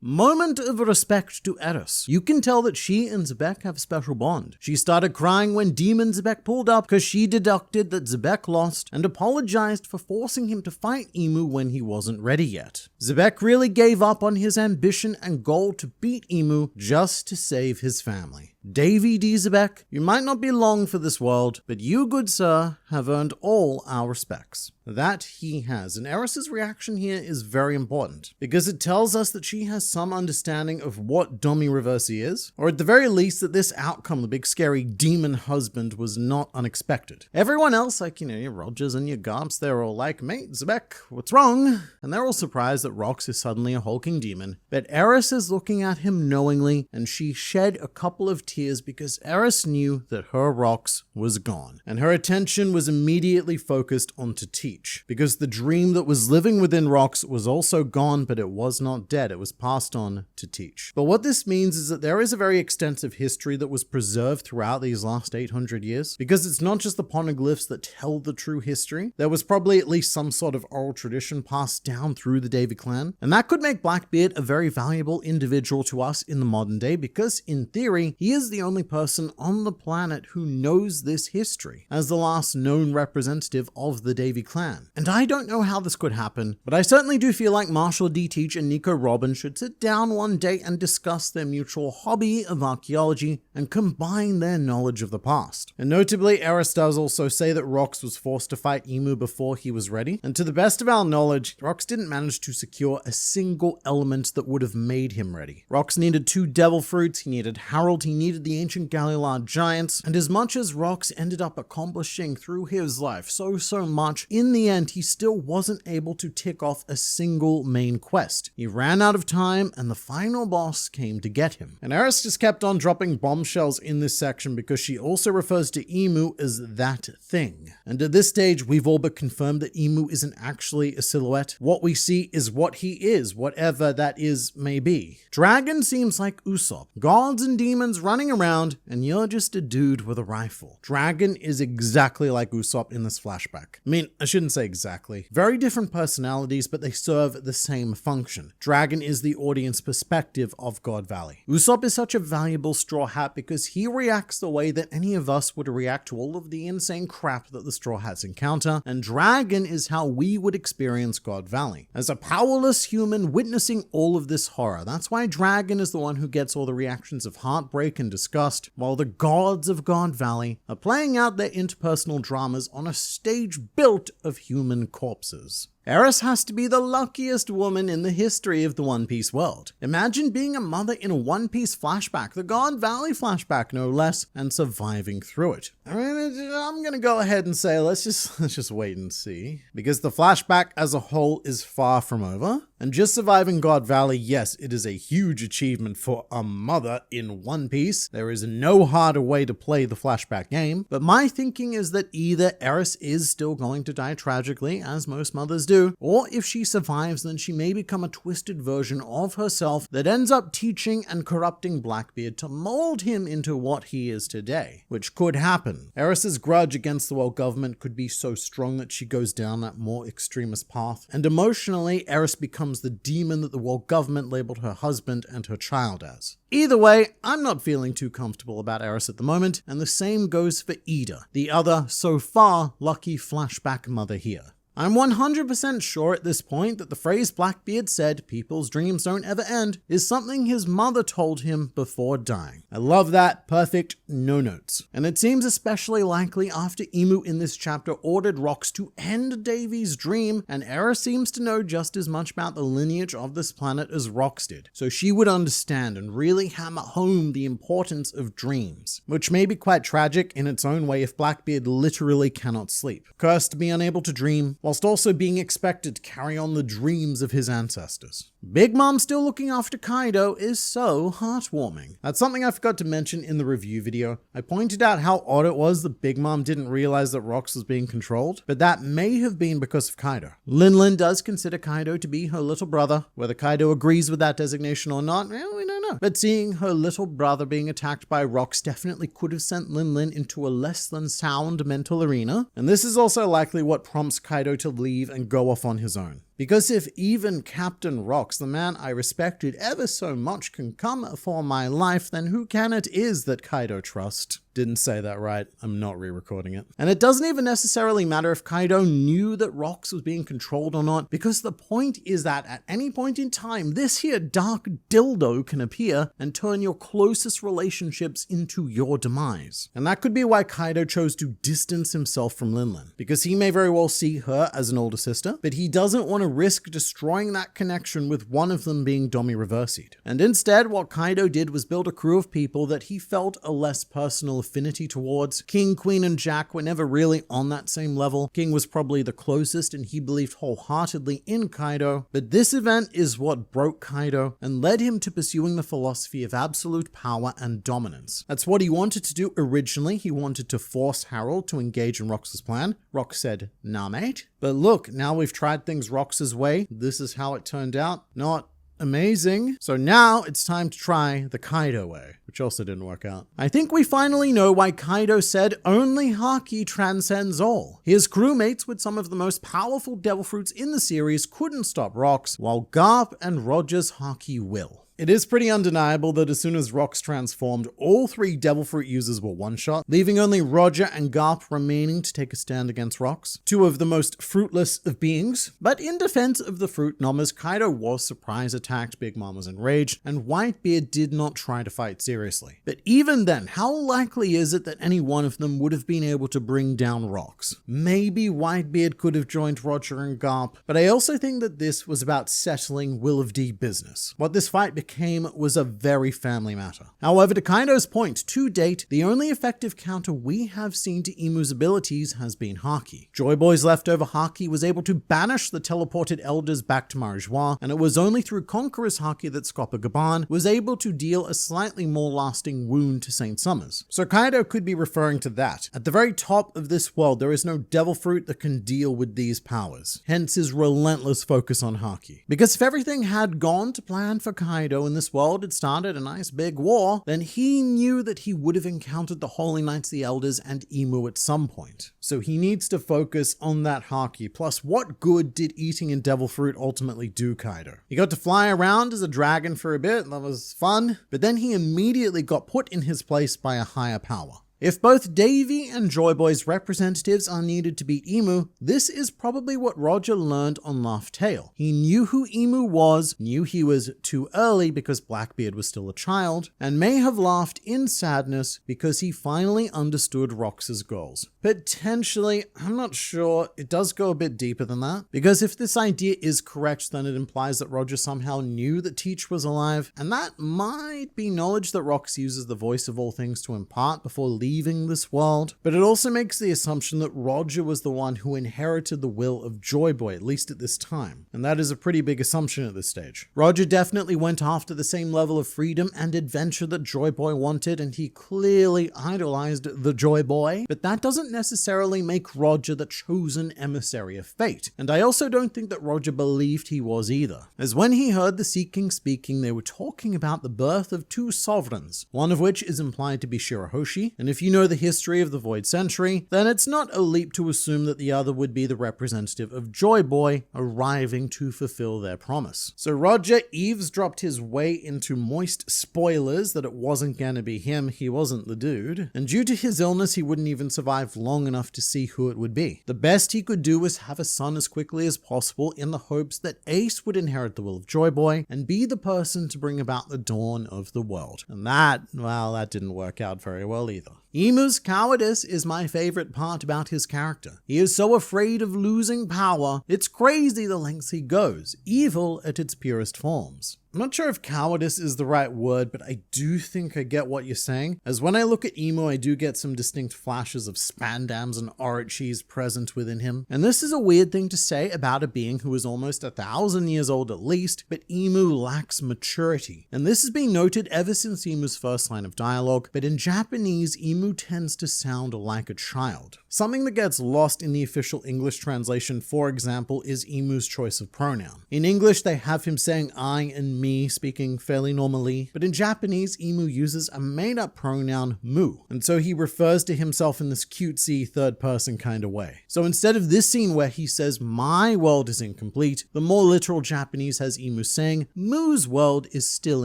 Moment of respect to Erys. You can tell that she and Xebec have a special bond. She started crying when Demon Xebec pulled up because she deducted that Xebec lost and apologized for forcing him to fight Emu when he wasn't ready yet. Xebec really gave up on his ambition and goal to beat Emu just to save his family. Davy D. Xebec, you might not be long for this world, but you, good sir, have earned all our respects. That he has, and Erys's reaction here is very important, because it tells us that she has some understanding of what dummy Reversi is, or at the very least that this outcome, the big scary demon husband, was not unexpected. Everyone else, like, your Rogers and your Garps, they're all like, mate, Xebec, what's wrong? And they're all surprised that Rox is suddenly a hulking demon, but Erys is looking at him knowingly, and she shed a couple of tears because Erys knew that her Rox was gone, and her attention was immediately focused onto Teach, because the dream that was living within Rox was also gone, but it was not dead. It was passed on to Teach. But what this means is that there is a very extensive history that was preserved throughout these last 800 years, because it's not just the poneglyphs that tell the true history. There was probably at least some sort of oral tradition passed down through the Davy clan, and that could make Blackbeard a very valuable individual to us in the modern day, because in theory, he is the only person on the planet who knows this history as the last known representative of the Davy clan. And I don't know how this could happen, but I certainly do feel like Marshall D. Teach and Nico Robin should sit down one day and discuss their mutual hobby of archaeology and combine their knowledge of the past. And notably, Erys does also say that Rox was forced to fight Emu before he was ready, and to the best of our knowledge, Rox didn't manage to secure a single element that would have made him ready. Rox needed 2 devil fruits, he needed Harold, he needed the ancient GLR giants, and as much as Rox ended up accomplishing through his life so much, in the end he still wasn't able to tick off a single main quest. He ran out of time and the final boss came to get him. And Erys just kept on dropping bombshells in this section because she also refers to Emu as that thing. And at this stage we've all but confirmed that Emu isn't actually a silhouette. What we see is what he is, whatever that is may be. Dragon seems like Usopp. Gods and demons running around and you're just a dude with a rifle. Dragon is exactly like Usopp in this flashback. I mean, I shouldn't say exactly. Very different personalities, but they serve the same function. Dragon is the audience perspective of God Valley. Usopp is such a valuable straw hat because he reacts the way that any of us would react to all of the insane crap that the straw hats encounter, and Dragon is how we would experience God Valley. As a powerless human witnessing all of this horror. That's why Dragon is the one who gets all the reactions of heartbreak and disgust, while the gods of God Valley are playing out their interpersonal dramas on a stage built of human corpses. Erys has to be the luckiest woman in the history of the One Piece world. Imagine being a mother in a One Piece flashback, the God Valley flashback no less, and surviving through it. I mean, I'm gonna go ahead and say let's just wait and see, because the flashback as a whole is far from over. And just surviving God Valley, yes, it is a huge achievement for a mother in One Piece. There is no harder way to play the flashback game, but my thinking is that either Erys is still going to die tragically, as most mothers do, or if she survives, then she may become a twisted version of herself that ends up teaching and corrupting Blackbeard to mold him into what he is today, which could happen. Erys's grudge against the world government could be so strong that she goes down that more extremist path, and emotionally, Erys becomes the demon that the world government labeled her husband and her child as. Either way, I'm not feeling too comfortable about Erys at the moment, and the same goes for Ida, the other, so far, lucky flashback mother here. I'm 100% sure at this point that the phrase Blackbeard said, "people's dreams don't ever end," is something his mother told him before dying. I love that. Perfect. No notes. And it seems especially likely after Emu in this chapter ordered Rox to end Davy's dream, and Erys seems to know just as much about the lineage of this planet as Rox did. So she would understand and really hammer home the importance of dreams, which may be quite tragic in its own way if Blackbeard literally cannot sleep. Cursed to be unable to dream, whilst also being expected to carry on the dreams of his ancestors. Big Mom still looking after Kaido is so heartwarming. That's something I forgot to mention in the review video. I pointed out how odd it was that Big Mom didn't realize that Rox was being controlled, but that may have been because of Kaido. Lin does consider Kaido to be her little brother. Whether Kaido agrees with that designation or not, well, we don't know. But seeing her little brother being attacked by Rox definitely could have sent Lin into a less than sound mental arena, and this is also likely what prompts Kaido to leave and go off on his own. Because if even Captain Rocks, the man I respected ever so much, can come for my life, then who can it is that Kaido trust? Didn't say that right. I'm not re-recording it. And it doesn't even necessarily matter if Kaido knew that Rocks was being controlled or not, because the point is that at any point in time, this here dark dildo can appear and turn your closest relationships into your demise. And that could be why Kaido chose to distance himself from Linlin, because he may very well see her as an older sister, but he doesn't want to risk destroying that connection with one of them being Domi Reversied. And instead, what Kaido did was build a crew of people that he felt a less personal affinity towards. King, Queen, and Jack were never really on that same level. King was probably the closest, and he believed wholeheartedly in Kaido, but this event is what broke Kaido and led him to pursuing the philosophy of absolute power and dominance. That's what he wanted to do originally. He wanted to force Harold to engage in Rox's plan. Rox said, "Nah, mate." But look, now we've tried things Rox's way. This is how it turned out. Not amazing. So now it's time to try the Kaido way, which also didn't work out. I think we finally know why Kaido said only Haki transcends all. His crewmates with some of the most powerful devil fruits in the series couldn't stop Rox, while Garp and Roger's Haki will. It is pretty undeniable that as soon as Rox transformed, all three Devil Fruit users were one-shot, leaving only Roger and Garp remaining to take a stand against Rox, two of the most fruitless of beings. But in defense of the Fruit Nommers, Kaido was surprise attacked, Big Mom was enraged, and Whitebeard did not try to fight seriously. But even then, how likely is it that any one of them would have been able to bring down Rox? Maybe Whitebeard could have joined Roger and Garp, but I also think that this was about settling Will of D business. What this fight became was a very family matter. However, to Kaido's point, to date, the only effective counter we have seen to Imu's abilities has been Haki. Joy Boy's leftover Haki was able to banish the teleported elders back to Marijois, and it was only through Conqueror's Haki that Scopa was able to deal a slightly more lasting wound to Saint Summers. So Kaido could be referring to that. At the very top of this world, there is no devil fruit that can deal with these powers, hence his relentless focus on Haki. Because if everything had gone to plan for Kaido in this world had started a nice big war, then he knew that he would have encountered the Holy Knights, the Elders, and Imu at some point. So he needs to focus on that Haki. Plus, what good did eating in devil fruit ultimately do Kaido? He got to fly around as a dragon for a bit, that was fun, but then he immediately got put in his place by a higher power. If both Davy and Joy Boy's representatives are needed to beat Imu, this is probably what Roger learned on Laugh Tale. He knew who Imu was, knew he was too early because Blackbeard was still a child, and may have laughed in sadness because he finally understood Rox's goals. Potentially, I'm not sure, it does go a bit deeper than that, because if this idea is correct, then it implies that Roger somehow knew that Teach was alive, and that might be knowledge that Rox uses the voice of all things to impart before leaving this world. But it also makes the assumption that Roger was the one who inherited the will of Joy Boy, at least at this time, and that is a pretty big assumption at this stage. Roger definitely went after the same level of freedom and adventure that Joy Boy wanted, and he clearly idolized the Joy Boy, but that doesn't necessarily make Roger the chosen emissary of fate. And I also don't think that Roger believed he was either, as when he heard the Sea King speaking, they were talking about the birth of two sovereigns, one of which is implied to be Shirahoshi, and if you know the history of the Void Century, then it's not a leap to assume that the other would be the representative of Joy Boy arriving to fulfill their promise. So Roger eavesdropped his way into moist spoilers that it wasn't gonna be him, he wasn't the dude, and due to his illness he wouldn't even survive long enough to see who it would be. The best he could do was have a son as quickly as possible in the hopes that Ace would inherit the will of Joy Boy and be the person to bring about the dawn of the world. And that, well, that didn't work out very well either. Imu's cowardice is my favorite part about his character. He is so afraid of losing power, it's crazy the lengths he goes, evil at its purest forms. I'm not sure if cowardice is the right word, but I do think I get what you're saying, as when I look at Imu, I do get some distinct flashes of Spandams and Orochis present within him. And this is a weird thing to say about a being who is almost 1,000 years old at least, but Imu lacks maturity. And this has been noted ever since Imu's first line of dialogue, but in Japanese, Imu tends to sound like a child. Something that gets lost in the official English translation, for example, is Imu's choice of pronoun. In English, they have him saying I and me speaking fairly normally, but in Japanese, Emu uses a made-up pronoun mu, and so he refers to himself in this cutesy third-person kind of way. So instead of this scene where he says, "My world is incomplete," the more literal Japanese has Emu saying, "Mu's world is still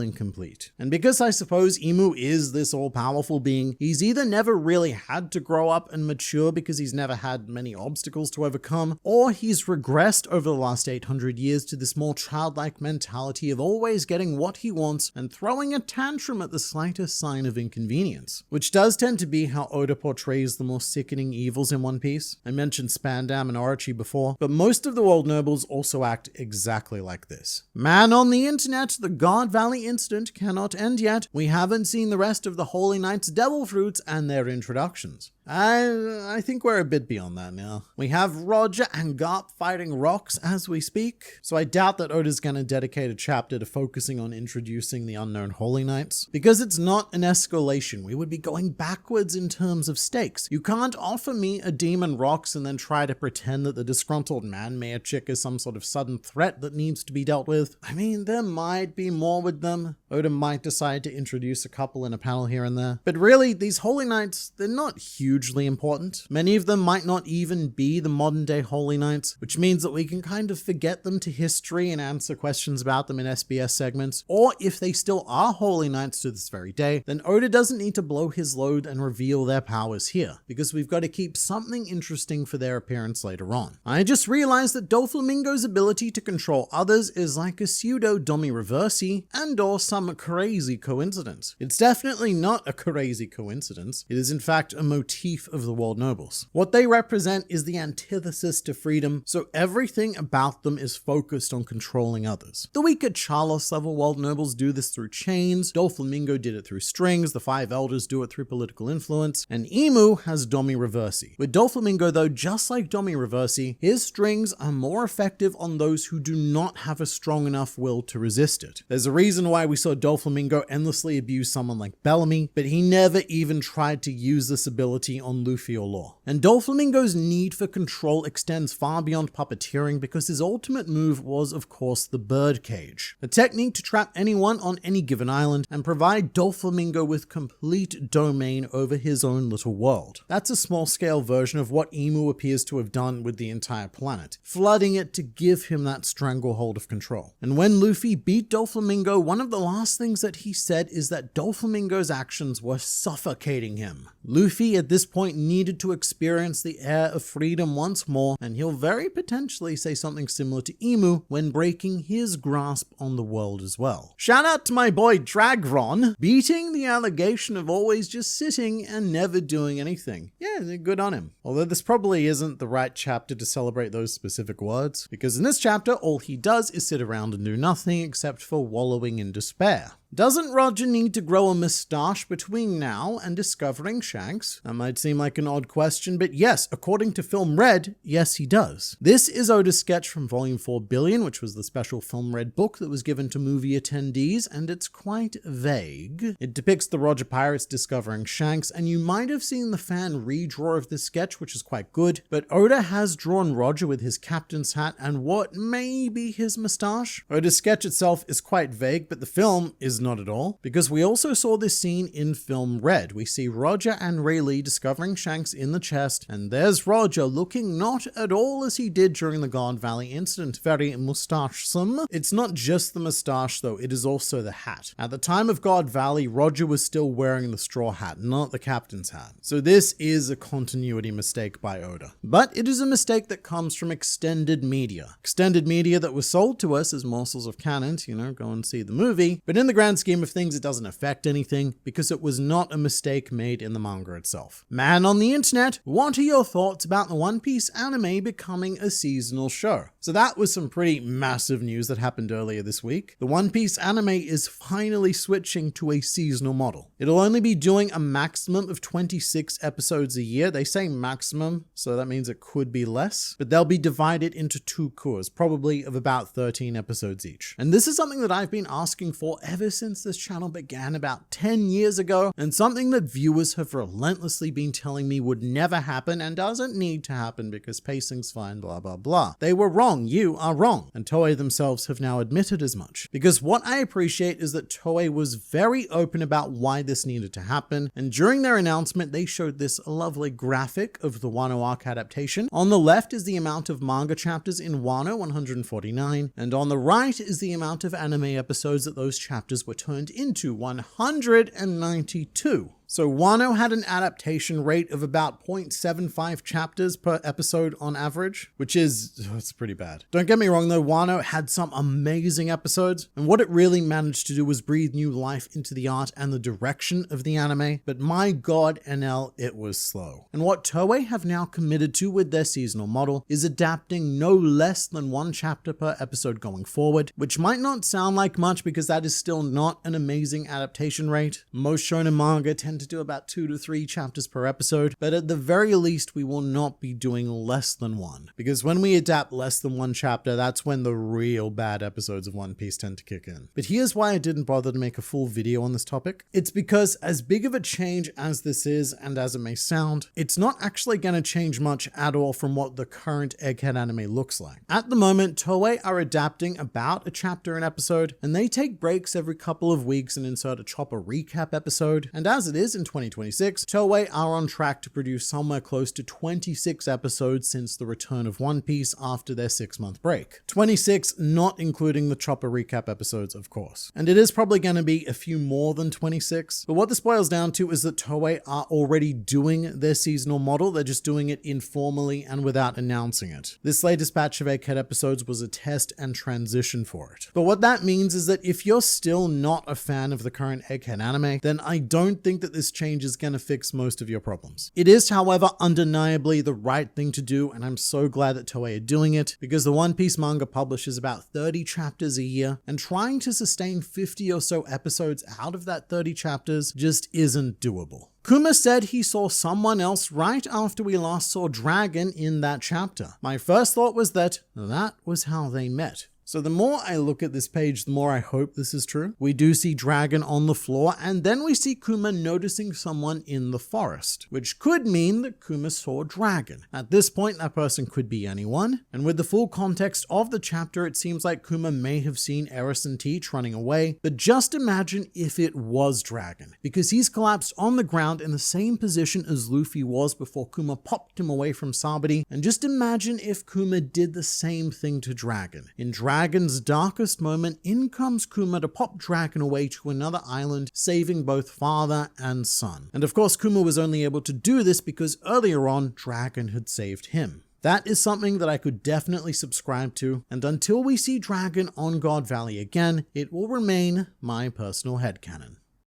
incomplete." And because I suppose Emu is this all-powerful being, he's either never really had to grow up and mature because he's never had many obstacles to overcome, or he's regressed over the last 800 years to this more childlike mentality of always getting what he wants and throwing a tantrum at the slightest sign of inconvenience, which does tend to be how Oda portrays the more sickening evils in One Piece. I mentioned Spandam and Orochi before, but most of the world nobles also act exactly like this. Man on the internet, the God Valley incident cannot end yet. We haven't seen the rest of the Holy Knight's devil fruits and their introductions. I think we're a bit beyond that now. We have Roger and Garp fighting rocks as we speak, so I doubt that Oda's gonna dedicate a chapter to focusing on introducing the unknown Holy Knights. Because it's not an escalation, we would be going backwards in terms of stakes. You can't offer me a demon rocks and then try to pretend that the disgruntled man-mare chick is some sort of sudden threat that needs to be dealt with. I mean, there might be more with them. Oda might decide to introduce a couple in a panel here and there. But really, these Holy Knights, they're not hugely important. Many of them might not even be the modern day Holy Knights, which means that we can kind of forget them to history and answer questions about them in SBS segments. Or if they still are Holy Knights to this very day, then Oda doesn't need to blow his load and reveal their powers here, because we've got to keep something interesting for their appearance later on. I just realized that Doflamingo's ability to control others is like a pseudo Domi Reversi and or some crazy coincidence. It's definitely not a crazy coincidence. It is in fact a motif of the world nobles. What they represent is the antithesis to freedom, so everything about them is focused on controlling others. The weaker Charlos level world nobles do this through chains, Doflamingo did it through strings, the Five Elders do it through political influence, and Emu has Domi Reversi. With Doflamingo though, just like Domi Reversi, his strings are more effective on those who do not have a strong enough will to resist it. There's a reason why we saw Doflamingo endlessly abuse someone like Bellamy, but he never even tried to use this ability on Luffy or Law. And Doflamingo's need for control extends far beyond puppeteering because his ultimate move was of course the birdcage, a technique to trap anyone on any given island and provide Doflamingo with complete domain over his own little world. That's a small scale version of what Emu appears to have done with the entire planet, flooding it to give him that stranglehold of control. And when Luffy beat Doflamingo, one of the last things that he said is that Doflamingo's actions were suffocating him. Luffy at this point needed to experience the air of freedom once more, and he'll very potentially say something similar to Emu when breaking his grasp on the world as well. Shout out to my boy Dragron, beating the allegation of always just sitting and never doing anything. Yeah, good on him. Although this probably isn't the right chapter to celebrate those specific words, because in this chapter all he does is sit around and do nothing except for wallowing in despair. Doesn't Roger need to grow a moustache between now and discovering Shanks? That might seem like an odd question, but yes, according to Film Red, yes he does. This is Oda's sketch from Volume 4 Billion, which was the special Film Red book that was given to movie attendees, and it's quite vague. It depicts the Roger Pirates discovering Shanks, and you might have seen the fan redraw of this sketch, which is quite good, but Oda has drawn Roger with his captain's hat and what may be his moustache. Oda's sketch itself is quite vague, but the film is not at all, because we also saw this scene in Film Red. We see Roger and Rayleigh discovering Shanks in the chest, and there's Roger looking not at all as he did during the God Valley incident, very moustachesome. It's not just the moustache though, it is also the hat. At the time of God Valley, Roger was still wearing the straw hat, not the captain's hat. So this is a continuity mistake by Oda. But it is a mistake that comes from extended media. Extended media that was sold to us as morsels of canon, go and see the movie, but in the grand scheme of things, it doesn't affect anything because it was not a mistake made in the manga itself. Man on the internet, what are your thoughts about the One Piece anime becoming a seasonal show? So that was some pretty massive news that happened earlier this week. The One Piece anime is finally switching to a seasonal model. It'll only be doing a maximum of 26 episodes a year. They say maximum, so that means it could be less, but they'll be divided into 2 cours, probably of about 13 episodes each. And this is something that I've been asking for ever since this channel began about 10 years ago, and something that viewers have relentlessly been telling me would never happen and doesn't need to happen because pacing's fine, blah blah blah. They were wrong, you are wrong, and Toei themselves have now admitted as much. Because what I appreciate is that Toei was very open about why this needed to happen, and during their announcement they showed this lovely graphic of the Wano arc adaptation. On the left is the amount of manga chapters in Wano, 149, and on the right is the amount of anime episodes that those chapters were turned into, 192. So Wano had an adaptation rate of about 0.75 chapters per episode on average, which is, it's pretty bad. Don't get me wrong though, Wano had some amazing episodes, and what it really managed to do was breathe new life into the art and the direction of the anime, but my god NL, it was slow. And what Toei have now committed to with their seasonal model is adapting no less than 1 chapter per episode going forward, which might not sound like much because that is still not an amazing adaptation rate. Most shonen manga tend to do about 2 to 3 chapters per episode, but at the very least we will not be doing less than 1, because when we adapt less than 1 chapter, that's when the real bad episodes of One Piece tend to kick in. But here's why I didn't bother to make a full video on this topic. It's because as big of a change as this is, and as it may sound, it's not actually going to change much at all from what the current Egghead anime looks like. At the moment, Toei are adapting about a chapter an episode, and they take breaks every couple of weeks and insert a Chopper recap episode, and as it is in 2026, Toei are on track to produce somewhere close to 26 episodes since the return of One Piece after their 6-month break. 26, not including the Chopper recap episodes, of course. And it is probably going to be a few more than 26, but what this boils down to is that Toei are already doing their seasonal model, they're just doing it informally and without announcing it. This latest batch of Egghead episodes was a test and transition for it. But what that means is that if you're still not a fan of the current Egghead anime, then I don't think that this change is going to fix most of your problems. It is, however, undeniably the right thing to do, and I'm so glad that Toei are doing it, because the One Piece manga publishes about 30 chapters a year, and trying to sustain 50 or so episodes out of that 30 chapters just isn't doable. Kuma said he saw someone else right after we last saw Dragon in that chapter. My first thought was that was how they met. So the more I look at this page, the more I hope this is true. We do see Dragon on the floor, and then we see Kuma noticing someone in the forest, which could mean that Kuma saw Dragon. At this point, that person could be anyone, and with the full context of the chapter, it seems like Kuma may have seen Erys and Teach running away, but just imagine if it was Dragon, because he's collapsed on the ground in the same position as Luffy was before Kuma popped him away from Sabaody, and just imagine if Kuma did the same thing to Dragon. In Dragon's darkest moment, in comes Kuma to pop Dragon away to another island, saving both father and son. And of course, Kuma was only able to do this because earlier on, Dragon had saved him. That is something that I could definitely subscribe to, and until we see Dragon on God Valley again, it will remain my personal headcanon.